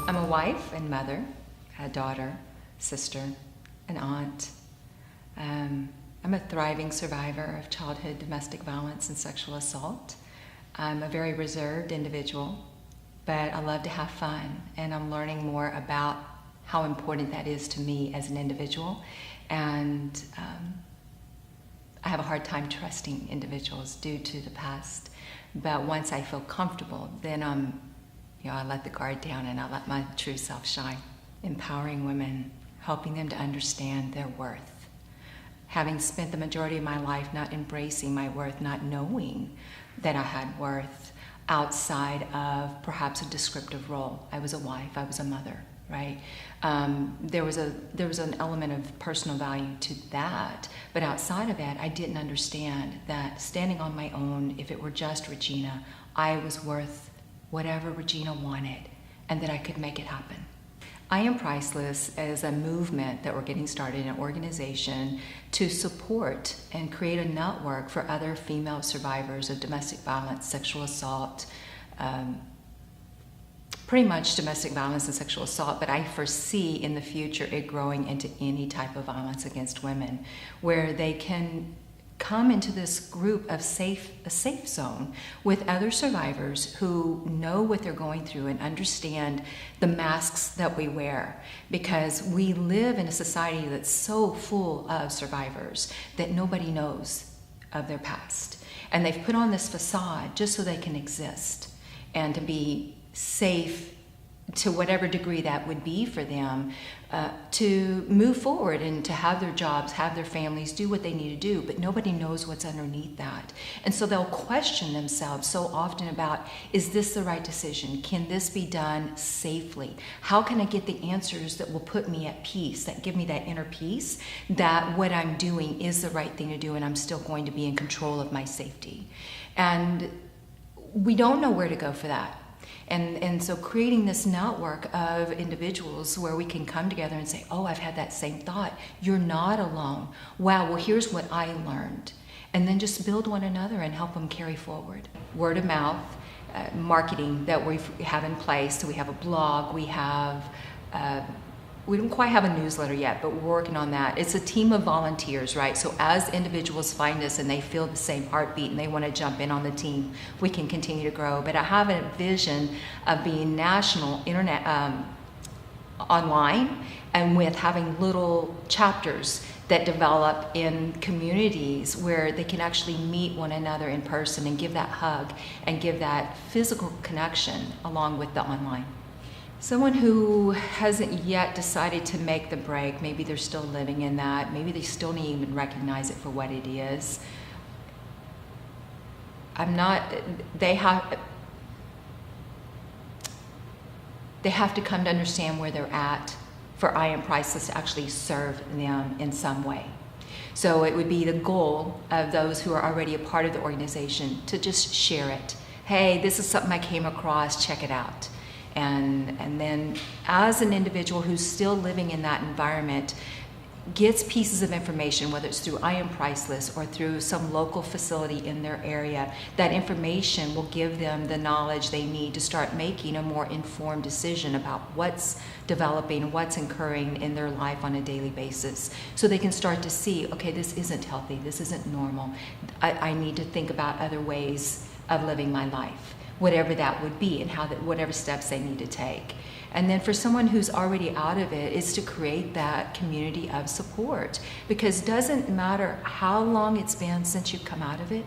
I'm a wife and mother, a daughter, sister, an aunt. I'm a thriving survivor of childhood domestic violence and sexual assault. I'm a very reserved individual, but I love to have fun, and I'm learning more about how important that is to me as an individual. And I have a hard time trusting individuals due to the past. But once I feel comfortable, then I let the guard down and I let my true self shine. Empowering women, helping them to understand their worth. Having spent the majority of my life not embracing my worth, not knowing that I had worth outside of perhaps a descriptive role. I was a wife, I was a mother, right? There was an element of personal value to that, but outside of that, I didn't understand that standing on my own, if it were just Regina, I was worth whatever Regina wanted, and that I could make it happen. I Am Priceless is a movement that we're getting started, an organization to support and create a network for other female survivors of domestic violence, sexual assault, pretty much domestic violence and sexual assault, but I foresee in the future it growing into any type of violence against women, where they can come into this group of a safe zone with other survivors who know what they're going through and understand the masks that we wear, because we live in a society that's so full of survivors that nobody knows of their past, and they've put on this facade just so they can exist and to be safe to whatever degree that would be for them, to move forward and to have their jobs, have their families, do what they need to do, but nobody knows what's underneath that. And so they'll question themselves so often about, is this the right decision? Can this be done safely? How can I get the answers that will put me at peace, that give me that inner peace, that what I'm doing is the right thing to do and I'm still going to be in control of my safety? And we don't know where to go for that. And so creating this network of individuals where we can come together and say, oh, I've had that same thought. You're not alone. Wow, well, here's what I learned. And then just build one another and help them carry forward. Word of mouth, marketing that we have in place. So we have a blog, we don't quite have a newsletter yet, but we're working on that. It's a team of volunteers, right? So as individuals find us and they feel the same heartbeat and they want to jump in on the team, we can continue to grow. But I have a vision of being national, internet, online, and with having little chapters that develop in communities where they can actually meet one another in person and give that hug and give that physical connection along with the online. Someone who hasn't yet decided to make the break, maybe they're still living in that, maybe they still don't even recognize it for what it is. They have to come to understand where they're at for I Am Priceless to actually serve them in some way. So it would be the goal of those who are already a part of the organization to just share it. Hey, this is something I came across, check it out. And then as an individual who's still living in that environment gets pieces of information, whether it's through I Am Priceless or through some local facility in their area, that information will give them the knowledge they need to start making a more informed decision about what's developing, what's occurring in their life on a daily basis. So they can start to see, okay, this isn't healthy, this isn't normal. I need to think about other ways of living my life, whatever that would be, and whatever steps they need to take. And then for someone who's already out of it, is to create that community of support, because it doesn't matter how long it's been since you've come out of it.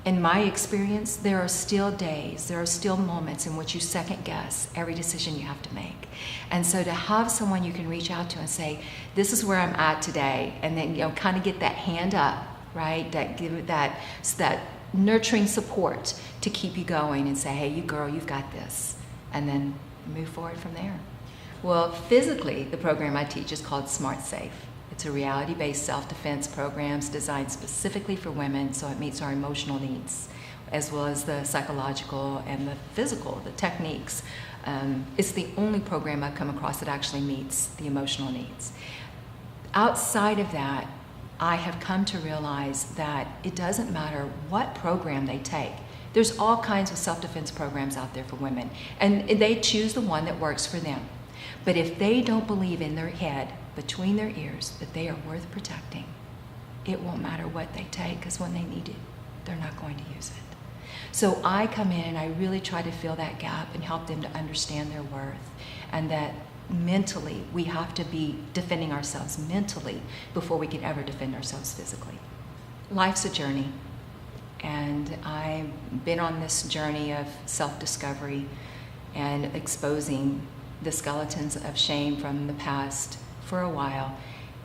In my experience, there are still days, there are still moments in which you second guess every decision you have to make. And so to have someone you can reach out to and say, this is where I'm at today, and then kind of get that hand up, right? That nurturing support to keep you going and say, hey, you girl, you've got this, and then move forward from there. Well, physically, the program I teach is called Smart Safe. It's a reality-based self-defense program designed specifically for women, so it meets our emotional needs, as well as the psychological and the physical, the techniques. It's the only program I've come across that actually meets the emotional needs. Outside of that, I have come to realize that it doesn't matter what program they take. There's all kinds of self-defense programs out there for women, and they choose the one that works for them. But if they don't believe in their head, between their ears, that they are worth protecting, it won't matter what they take, because when they need it, they're not going to use it. So I come in and I really try to fill that gap and help them to understand their worth, and that mentally we have to be defending ourselves mentally before we can ever defend ourselves physically. Life's a journey, and I've been on this journey of self-discovery and exposing the skeletons of shame from the past for a while.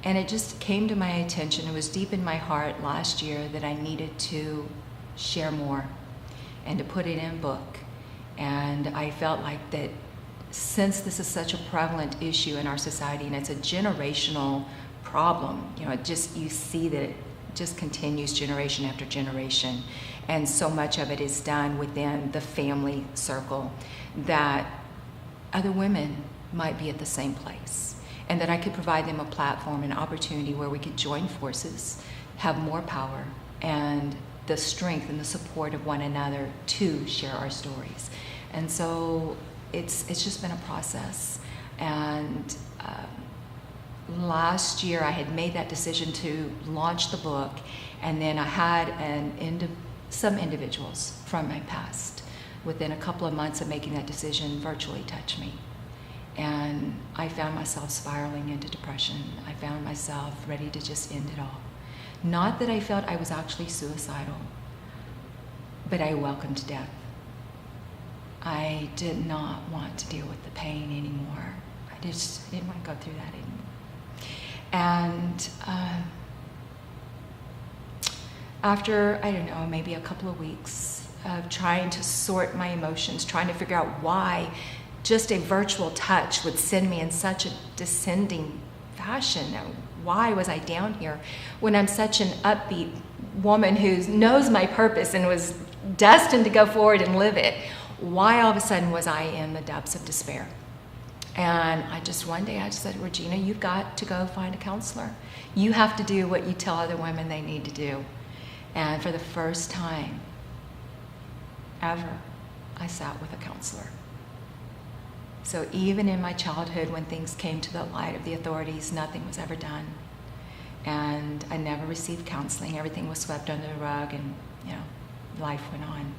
And it just came to my attention, it was deep in my heart last year, that I needed to share more and to put it in a book. And I felt like that since this is such a prevalent issue in our society, and it's a generational problem, you see that it just continues generation after generation, and so much of it is done within the family circle, that other women might be at the same place, and that I could provide them a platform, an opportunity where we could join forces, have more power, and the strength and the support of one another to share our stories. And so it's just been a process. And last year I had made that decision to launch the book, and then I had some individuals from my past, within a couple of months of making that decision, virtually touch me. And I found myself spiraling into depression. I found myself ready to just end it all. Not that I felt I was actually suicidal, but I welcomed death. I did not want to deal with the pain anymore. I didn't want to go through that anymore. And after, I don't know, maybe a couple of weeks of trying to sort my emotions, trying to figure out why just a virtual touch would send me in such a descending fashion. Why was I down here when I'm such an upbeat woman who knows my purpose and was destined to go forward and live it? Why all of a sudden was I in the depths of despair? And one day I just said, Regina, you've got to go find a counselor. You have to do what you tell other women they need to do. And for the first time ever, I sat with a counselor. So even in my childhood, when things came to the light of the authorities, nothing was ever done. And I never received counseling. Everything was swept under the rug, and life went on.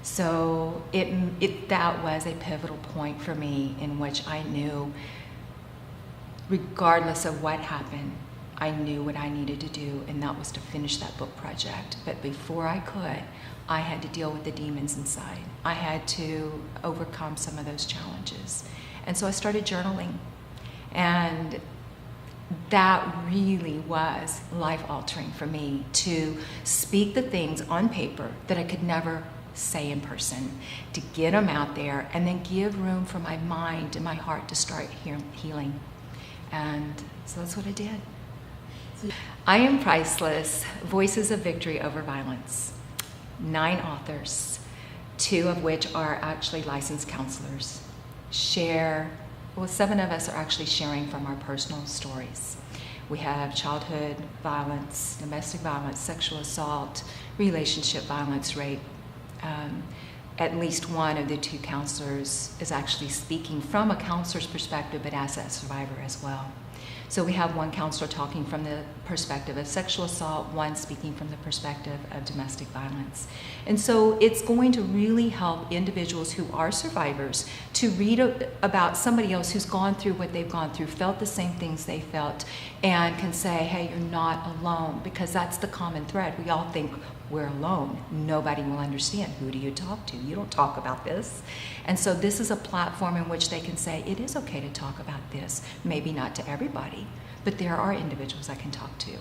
So that was a pivotal point for me, in which I knew, regardless of what happened, I knew what I needed to do, and that was to finish that book project. But before I could, I had to deal with the demons inside. I had to overcome some of those challenges. And so I started journaling. And that really was life-altering for me, to speak the things on paper that I could never say in person, to get them out there, and then give room for my mind and my heart to start healing. And so that's what I did. I Am Priceless, Voices of Victory Over Violence. 9 authors, 2 of which are actually licensed counselors, 7 of us are actually sharing from our personal stories. We have childhood violence, domestic violence, sexual assault, relationship violence, rape. At least one of the 2 counselors is actually speaking from a counselor's perspective, but as a survivor as well. So we have one counselor talking from the perspective of sexual assault, one speaking from the perspective of domestic violence. And so it's going to really help individuals who are survivors to read about somebody else who's gone through what they've gone through, felt the same things they felt, and can say, hey, you're not alone, because that's the common thread. We all think we're alone. Nobody will understand. Who do you talk to? You don't talk about this. And so this is a platform in which they can say, it is okay to talk about this. Maybe not to everybody, but there are individuals I can talk to.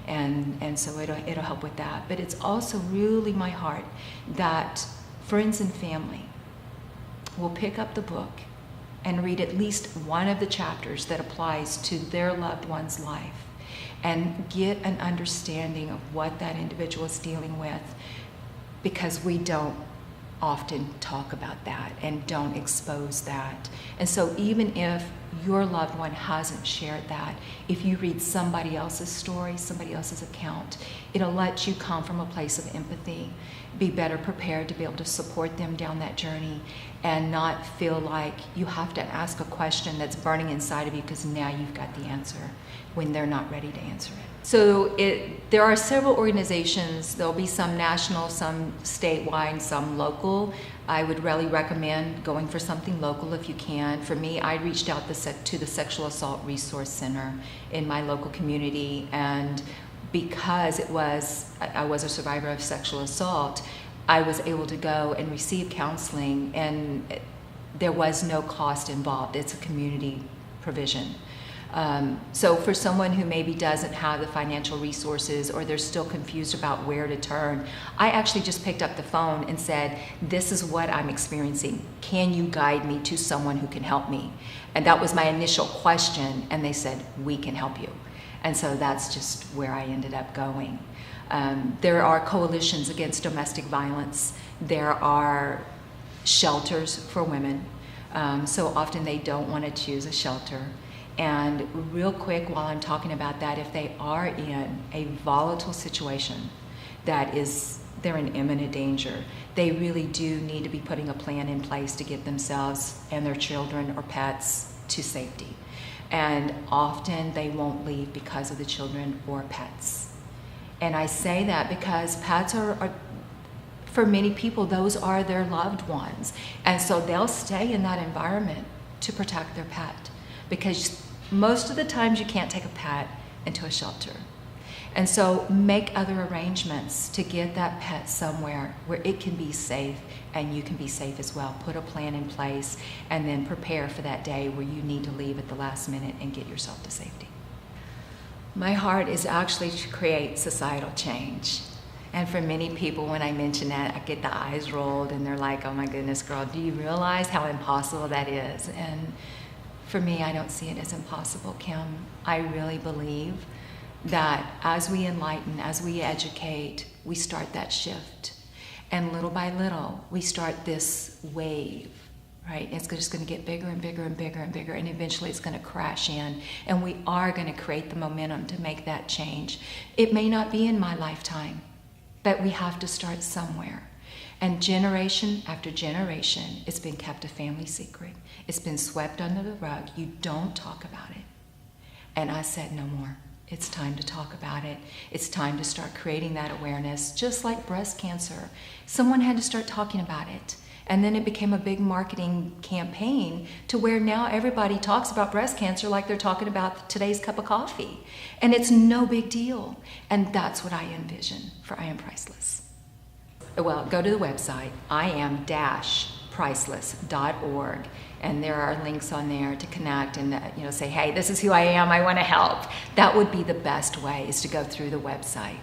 And so it'll help with that. But it's also really my heart that friends and family will pick up the book and read at least one of the chapters that applies to their loved one's life, and get an understanding of what that individual is dealing with, because we don't often talk about that and don't expose that. And so even if your loved one hasn't shared that, if you read somebody else's story, somebody else's account, it'll let you come from a place of empathy, be better prepared to be able to support them down that journey, and not feel like you have to ask a question that's burning inside of you because now you've got the answer when they're not ready to answer it. So there are several organizations. There'll be some national, some statewide, some local. I would really recommend going for something local if you can. For me, I reached out to the Sexual Assault Resource Center in my local community, and because I was a survivor of sexual assault, I was able to go and receive counseling, and there was no cost involved. It's a community provision. So for someone who maybe doesn't have the financial resources, or they're still confused about where to turn, I actually just picked up the phone and said, this is what I'm experiencing. Can you guide me to someone who can help me? And that was my initial question, and they said, we can help you. And so that's just where I ended up going. There are coalitions against domestic violence. There are shelters for women. So often they don't want to choose a shelter. And real quick, while I'm talking about that, if they are in a volatile situation they're in imminent danger, they really do need to be putting a plan in place to get themselves and their children or pets to safety. And often they won't leave because of the children or pets. And I say that because pets are for many people, those are their loved ones. And so they'll stay in that environment to protect their pet, because most of the times you can't take a pet into a shelter. And so make other arrangements to get that pet somewhere where it can be safe and you can be safe as well. Put a plan in place and then prepare for that day where you need to leave at the last minute and get yourself to safety. My heart is actually to create societal change. And for many people, when I mention that, I get the eyes rolled and they're like, oh my goodness, girl, do you realize how impossible that is? And for me, I don't see it as impossible, Kim. I really believe that as we enlighten, as we educate, we start that shift. And little by little, we start this wave, right? It's just going to get bigger and bigger and bigger and bigger, and eventually it's going to crash in. And we are going to create the momentum to make that change. It may not be in my lifetime, but we have to start somewhere. And generation after generation, it's been kept a family secret. It's been swept under the rug. You don't talk about it. And I said, no more. It's time to talk about it. It's time to start creating that awareness, just like breast cancer. Someone had to start talking about it. And then it became a big marketing campaign to where now everybody talks about breast cancer like they're talking about today's cup of coffee. And it's no big deal. And that's what I envision for I Am Priceless. Well, go to the website, iam-priceless.org, and there are links on there to connect and say, hey, this is who I am, I want to help. That would be the best way, is to go through the website.